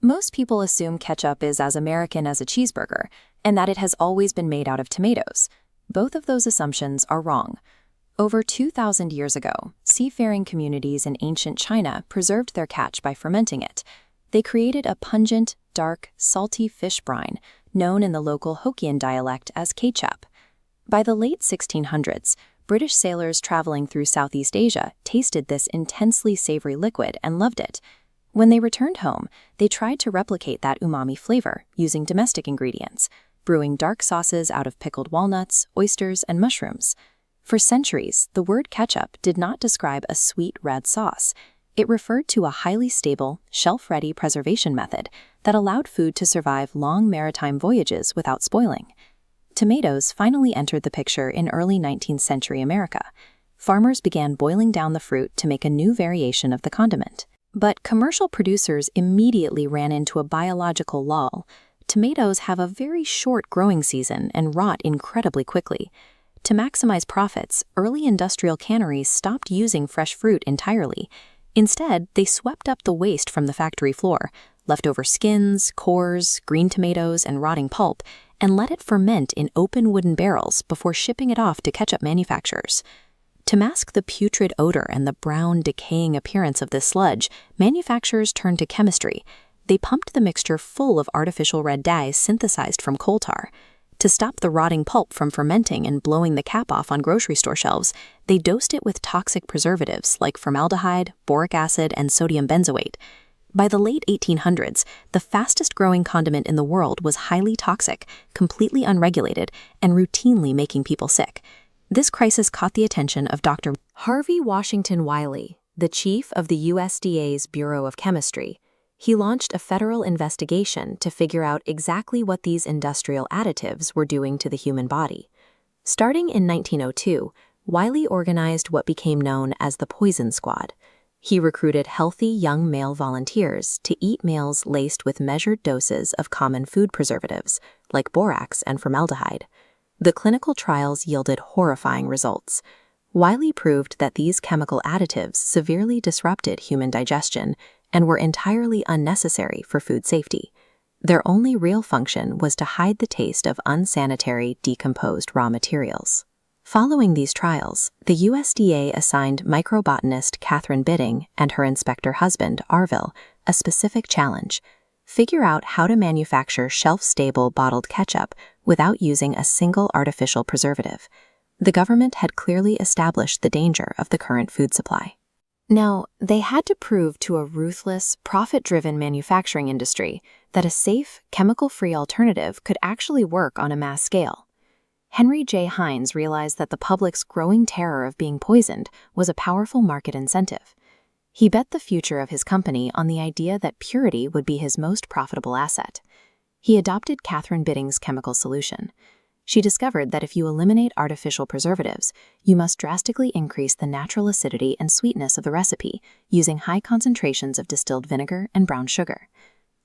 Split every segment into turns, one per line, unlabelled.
Most people assume ketchup is as American as a cheeseburger, and that it has always been made out of tomatoes. Both of those assumptions are wrong. Over 2,000 years ago, seafaring communities in ancient China preserved their catch by fermenting it. They created a pungent, dark, salty fish brine, known in the local Hokkien dialect as kê-tsiap. By the late 1600s, British sailors traveling through Southeast Asia tasted this intensely savory liquid and loved it. When they returned home, they tried to replicate that umami flavor using domestic ingredients, brewing dark sauces out of pickled walnuts, oysters, and mushrooms. For centuries, the word ketchup did not describe a sweet red sauce. It referred to a highly stable, shelf-ready preservation method that allowed food to survive long maritime voyages without spoiling. Tomatoes finally entered the picture in early 19th century America. Farmers began boiling down the fruit to make a new variation of the condiment. But commercial producers immediately ran into a biological lull. Tomatoes have a very short growing season and rot incredibly quickly. To maximize profits, early industrial canneries stopped using fresh fruit entirely. Instead, they swept up the waste from the factory floor, leftover skins, cores, green tomatoes, and rotting pulp, and let it ferment in open wooden barrels before shipping it off to ketchup manufacturers. To mask the putrid odor and the brown, decaying appearance of this sludge, manufacturers turned to chemistry. They pumped the mixture full of artificial red dyes synthesized from coal tar. To stop the rotting pulp from fermenting and blowing the cap off on grocery store shelves, they dosed it with toxic preservatives like formaldehyde, boric acid, and sodium benzoate. By the late 1800s, the fastest-growing condiment in the world was highly toxic, completely unregulated, and routinely making people sick. This crisis caught the attention of Dr. Harvey Washington Wiley, the chief of the USDA's Bureau of Chemistry. He launched a federal investigation to figure out exactly what these industrial additives were doing to the human body. Starting in 1902, Wiley organized what became known as the Poison Squad. He recruited healthy young male volunteers to eat meals laced with measured doses of common food preservatives, like borax and formaldehyde. The clinical trials yielded horrifying results. Wiley proved that these chemical additives severely disrupted human digestion and were entirely unnecessary for food safety. Their only real function was to hide the taste of unsanitary, decomposed raw materials. Following these trials, the USDA assigned microbotanist Catherine Bidding and her inspector husband, Arville, a specific challenge: figure out how to manufacture shelf-stable bottled ketchup without using a single artificial preservative. The government had clearly established the danger of the current food supply. Now, they had to prove to a ruthless, profit-driven manufacturing industry that a safe, chemical-free alternative could actually work on a mass scale. Henry J. Heinz realized that the public's growing terror of being poisoned was a powerful market incentive. He bet the future of his company on the idea that purity would be his most profitable asset. He adopted Catherine Bidding's chemical solution. She discovered that if you eliminate artificial preservatives, you must drastically increase the natural acidity and sweetness of the recipe using high concentrations of distilled vinegar and brown sugar.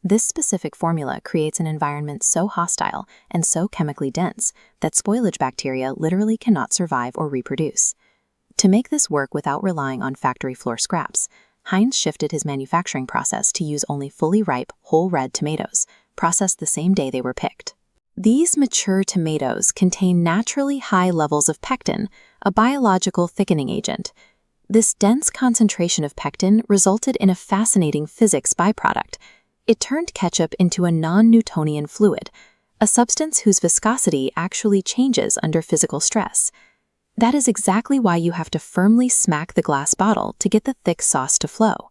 This specific formula creates an environment so hostile and so chemically dense that spoilage bacteria literally cannot survive or reproduce. To make this work without relying on factory floor scraps, Heinz shifted his manufacturing process to use only fully ripe, whole red tomatoes, processed the same day they were picked. These mature tomatoes contain naturally high levels of pectin, a biological thickening agent. This dense concentration of pectin resulted in a fascinating physics byproduct. It turned ketchup into a non-Newtonian fluid, a substance whose viscosity actually changes under physical stress. That is exactly why you have to firmly smack the glass bottle to get the thick sauce to flow.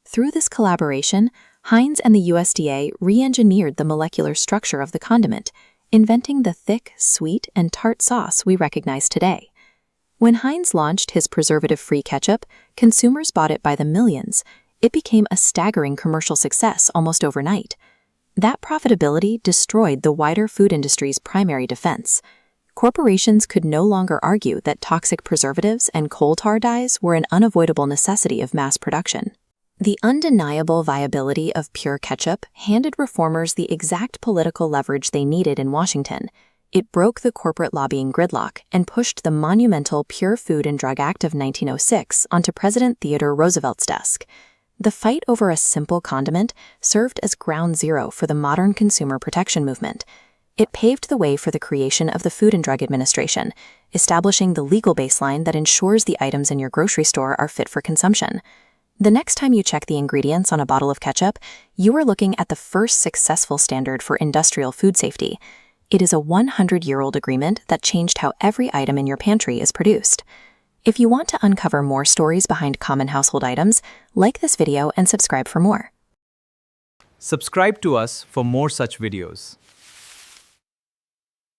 Through this collaboration, Heinz and the USDA re-engineered the molecular structure of the condiment, inventing the thick, sweet, and tart sauce we recognize today. When Heinz launched his preservative-free ketchup, consumers bought it by the millions. It became a staggering commercial success almost overnight. That profitability destroyed the wider food industry's primary defense. Corporations could no longer argue that toxic preservatives and coal tar dyes were an unavoidable necessity of mass production. The undeniable viability of pure ketchup handed reformers the exact political leverage they needed in Washington. It broke the corporate lobbying gridlock and pushed the monumental Pure Food and Drug Act of 1906 onto President Theodore Roosevelt's desk. The fight over a simple condiment served as ground zero for the modern consumer protection movement. It paved the way for the creation of the Food and Drug Administration, establishing the legal baseline that ensures the items in your grocery store are fit for consumption. The next time you check the ingredients on a bottle of ketchup, you are looking at the first successful standard for industrial food safety. It is a 100-year-old agreement that changed how every item in your pantry is produced. If you want to uncover more stories behind common household items, like this video and subscribe for more.
Subscribe to us for more such videos.